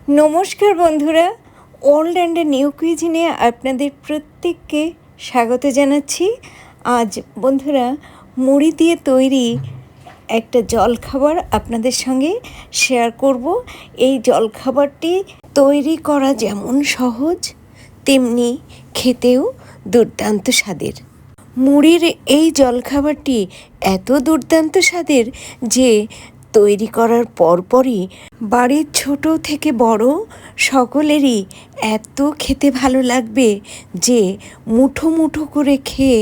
নমস্কার বন্ধুরা, old and new কুইজিনে আপনাদের প্রত্যেককে স্বাগত জানাচ্ছি। আজ বন্ধুরা মুড়ি দিয়ে তৈরি একটা জলখাবার আপনাদের সঙ্গে শেয়ার করব। এই জলখাবারটি তৈরি করা যেমন সহজ, তেমনি খেতেও দুর্দান্ত স্বাদের। মুড়ির এই জলখাবারটি এত দুর্দান্ত স্বাদের যে তৈরি করার পরপরই বাড়ির ছোট থেকে বড় সকলেরই এত খেতে ভালো লাগবে যে মুঠো মুঠো করে খেয়ে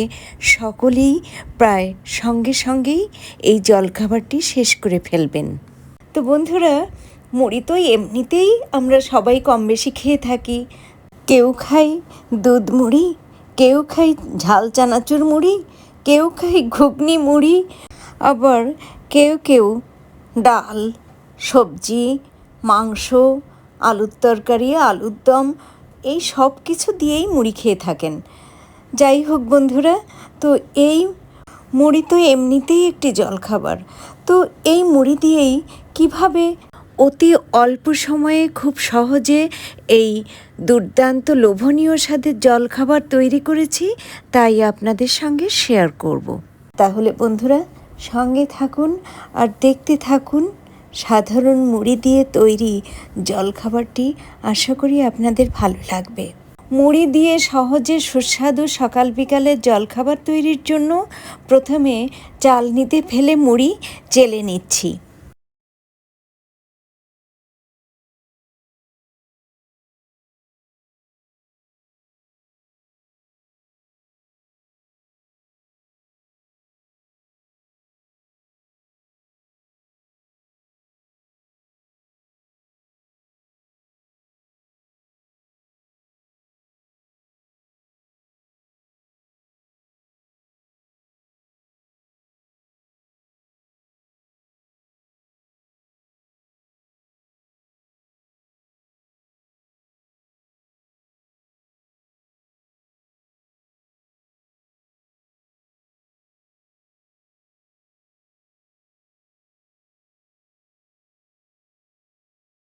সকলেই প্রায় সঙ্গে সঙ্গেই এই জলখাবারটি শেষ করে ফেলবেন। তো বন্ধুরা, মুড়ি তো এমনিতেই আমরা সবাই কম বেশি খেয়ে থাকি। কেউ খাই দুধ মুড়ি, কেউ খাই ঝাল চানাচুর মুড়ি, কেউ খাই ঘুগনি মুড়ি, আবার কেউ কেউ ডাল, সবজি, মাংস, আলুর তরকারি, আলুর দম, এই সব কিছু দিয়েই মুড়ি খেয়ে থাকেন। যাই হোক বন্ধুরা, তো এই মুড়ি তো এমনিতেই একটি জলখাবার। তো এই মুড়ি দিয়েই কিভাবে অতি অল্প সময়ে খুব সহজে এই দুর্দান্ত লোভনীয় স্বাদের জলখাবার তৈরি করেছি, তাই আপনাদের সঙ্গে শেয়ার করব। তাহলে বন্ধুরা সঙ্গে থাকুন আর দেখতে থাকুন সাধারণ মুড়ি দিয়ে তৈরি জলখাবারটি। আশা করি আপনাদের ভালো লাগবে। মুড়ি দিয়ে সহজে সুস্বাদু সকাল বিকালের জলখাবার তৈরির জন্য প্রথমে চালনিতে ফেলে মুড়ি চেলে নিচ্ছি।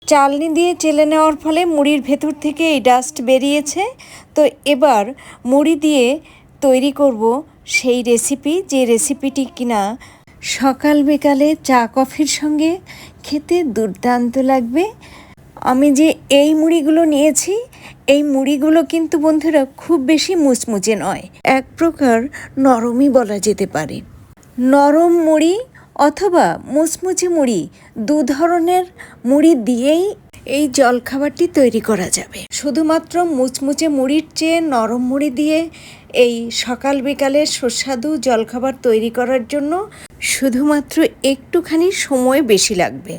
চালনি দিয়ে চেলে নেওয়ার ফলে মুড়ির ভেতর থেকে এই ডাস্ট বেরিয়েছে। তো এবার মুড়ি দিয়ে তৈরি করব সেই রেসিপি, যে রেসিপিটি কিনা সকাল বিকালে চা কফির সঙ্গে খেতে দুর্দান্ত লাগবে। আমি যে এই মুড়িগুলো নিয়েছি, এই মুড়িগুলো কিন্তু বন্ধুরা খুব বেশি মুচমুচে নয়, এক প্রকার নরমই বলা যেতে পারে। নরম মুড়ি অথবা মুচমুচে মুড়ি, দু ধরনের মুড়ি দিয়েই এই জলখাবারটি তৈরি করা যাবে। শুধুমাত্র মুচমুচে মুড়ির চেয়ে নরম মুড়ি দিয়ে এই সকাল বিকালে সুস্বাদু জলখাবার তৈরি করার জন্য শুধুমাত্র একটুখানি সময় বেশি লাগবে।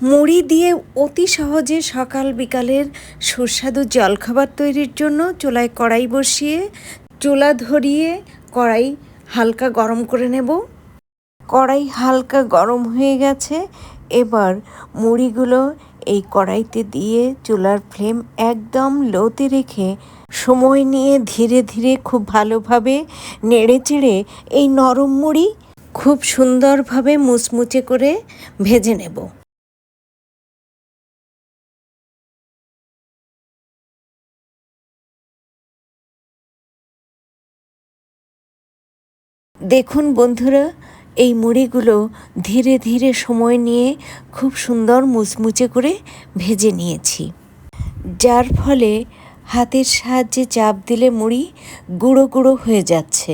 মুড়ি দিয়ে অতি সহজে সকাল বিকালের সুস্বাদু জলখাবার তৈরির জন্য চুলায় কড়াই বসিয়ে চুলা ধরিয়ে কড়াই হালকা গরম করে নেব। কড়াই হালকা গরম হয়ে গেছে, এবার মুড়িগুলো এই কড়াইতে দিয়ে চুলার ফ্লেম একদম লোতে রেখে সময় নিয়ে ধীরে ধীরে খুব ভালোভাবে নেড়ে চেড়ে এই নরম মুড়ি খুব সুন্দরভাবে মুচমুচে করে ভেজে নেব। দেখুন বন্ধুরা, এই মুড়িগুলো ধীরে ধীরে সময় নিয়ে খুব সুন্দর মুচমুচে করে ভেজে নিয়েছি, যার ফলে হাতের সাহায্যে চাপ দিলে মুড়ি গুঁড়ো গুঁড়ো হয়ে যাচ্ছে।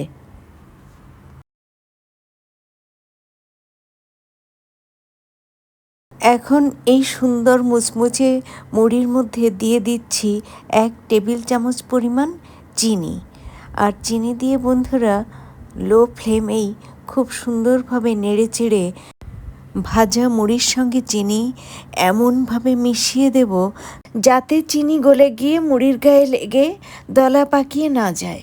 এখন এই সুন্দর মুচমুচে মুড়ির মধ্যে দিয়ে দিচ্ছি 1 টেবিল চামচ পরিমাণ চিনি। আর চিনি দিয়ে বন্ধুরা লো ফ্লেমেই খুব সুন্দরভাবে নেড়ে চেড়ে ভাজা মুড়ির সঙ্গে চিনি এমনভাবে মিশিয়ে দেব যাতে চিনি গলে গিয়ে মুড়ির গায়ে লেগে দলা পাকিয়ে না যায়।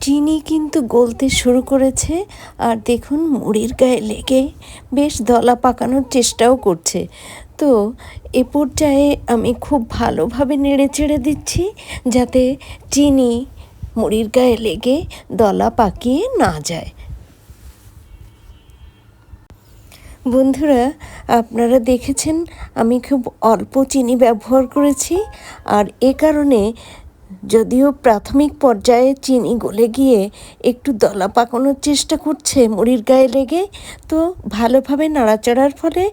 চিনি কিন্তু গলতে শুরু করেছে, আর দেখুন মুড়ির গায়ে লেগে বেশ দলা পাকানোর চেষ্টাও করছে। তো এ পর্যায়ে আমি খুব ভালোভাবে নেড়ে চেড়ে দিচ্ছি, যাতে চিনি মুড়ির গায়ে লেগে দলা পাকিয়ে না যায়। বন্ধুরা, আপনারা দেখেছেন আমি খুব অল্প চিনি ব্যবহার করেছি, আর এ কারণে যদিও প্রাথমিক পর্যায়ে চিনি গলে গিয়ে একটু দলা পাকানোর চেষ্টা করছে মুড়ির গায়ে লেগে, তো ভালোভাবে নাড়াচাড়ার ফলে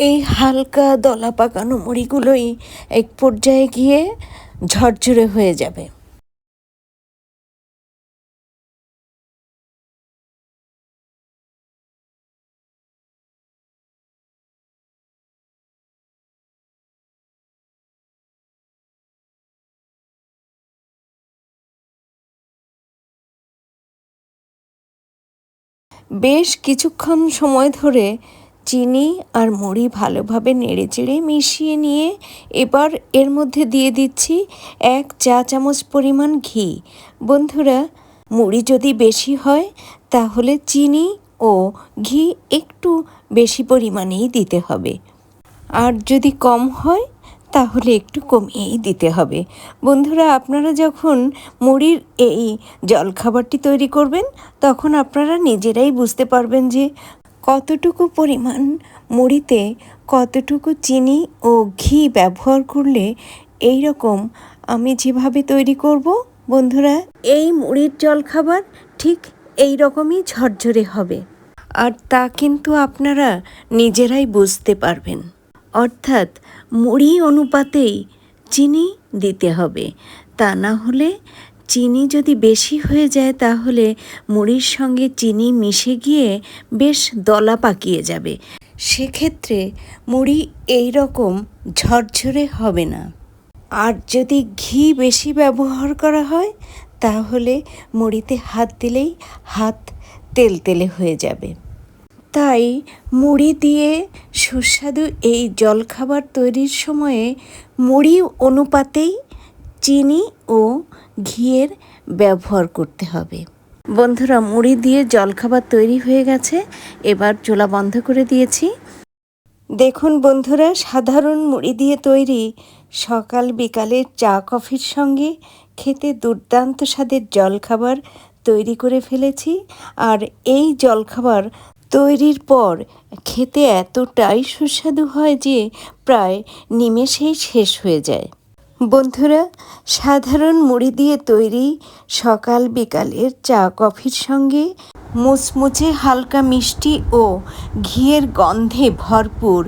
এই হালকা দলা পাকানো মুড়িগুলোই এক পর্যায়ে গিয়ে ঝরঝরে হয়ে যাবে। বেশ কিছুক্ষণ সময় ধরে চিনি আর মুড়ি ভালোভাবে নেড়েচেড়ে মিশিয়ে নিয়ে এবার এর মধ্যে দিয়ে দিচ্ছি 1 চা চামচ পরিমাণ ঘি। বন্ধুরা, মুড়ি যদি বেশি হয় তাহলে চিনি ও ঘি একটু বেশি পরিমাণেই দিতে হবে, আর যদি কম হয় তাহলে একটু কমিয়েই দিতে হবে। বন্ধুরা, আপনারা যখন মুড়ির এই জলখাবারটি তৈরি করবেন তখন আপনারা নিজেরাই বুঝতে পারবেন যে কতটুকু পরিমাণ মুড়িতে কতটুকু চিনি ও ঘি ব্যবহার করলে এই রকম আমি যেভাবে তৈরি করব, বন্ধুরা, এই মুড়ির জলখাবার ঠিক এই রকমই ঝরঝরে হবে। আর তা কিন্তু আপনারা নিজেরাই বুঝতে পারবেন। অর্থাৎ মুড়ি অনুপাতেই চিনি দিতে হবে, তা না হলে চিনি যদি বেশি হয়ে যায় তাহলে মুড়ির সঙ্গে চিনি মিশে গিয়ে বেশ দলা পাকিয়ে যাবে, সেক্ষেত্রে মুড়ি এই রকম ঝরঝরে হবে না। আর যদি ঘি বেশি ব্যবহার করা হয় তাহলে মুড়িতে হাত দিলেই হাত তেলতেলে হয়ে যাবে। তাই মুড়ি দিয়ে সুস্বাদু এই জলখাবার তৈরির সময়ে মুড়ি অনুপাতেই চিনি ও ঘিয়ের ব্যবহার করতে হবে। বন্ধুরা, মুড়ি দিয়ে জলখাবার তৈরি হয়ে গেছে, এবার চুলা বন্ধ করে দিয়েছি। দেখুন বন্ধুরা, সাধারণ মুড়ি দিয়ে তৈরি সকাল বিকালের চা কফির সঙ্গে খেতে দুর্দান্ত স্বাদের জলখাবার তৈরি করে ফেলেছি। আর এই জলখাবার তৈরির পর খেতে এতটাই সুস্বাদু হয় যে প্রায় নিমেষেই শেষ হয়ে যায়। বন্ধুরা, সাধারণ মুড়ি দিয়ে তৈরি সকাল বিকালের চা কফির সঙ্গে মুচমুচে হালকা মিষ্টি ও ঘিয়ের গন্ধে ভরপুর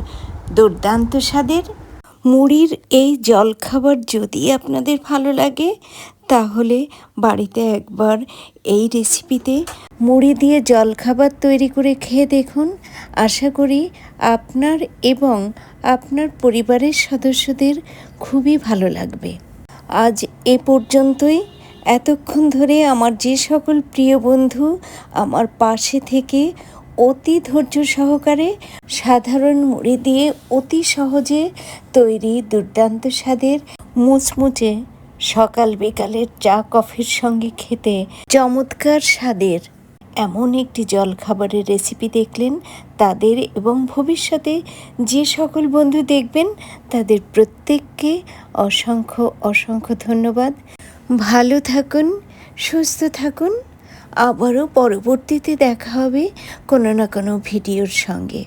দুর্দান্ত স্বাদের মুড়ির এই জলখাবার যদি আপনাদের ভালো লাগে তাহলে বাড়িতে একবার এই রেসিপিতে মুড়ি দিয়ে জলখাবার তৈরি করে খেয়ে দেখুন। আশা করি আপনার এবং আপনার পরিবারের সদস্যদের খুবই ভালো লাগবে। আজ এ পর্যন্তই। এতক্ষণ ধরে আমার যে সকল প্রিয় বন্ধু আমার পাশে থেকে অতি ধৈর্য সহকারে সাধারণ মুড়ি দিয়ে অতি সহজে তৈরি দুর্দান্ত স্বাদের মুচমুচে সকাল বিকালের চা কফির সঙ্গে খেতে চমৎকার স্বাদের এমন একটি জলখাবারের রেসিপি দেখলেন, তাদের এবং ভবিষ্যতে যে সকল বন্ধু দেখবেন তাদের প্রত্যেককে অসংখ্য অসংখ্য ধন্যবাদ। ভালো থাকুন, সুস্থ থাকুন। আবারও পরবর্তীতে দেখা হবে কোনো না কোনো ভিডিওর সঙ্গে।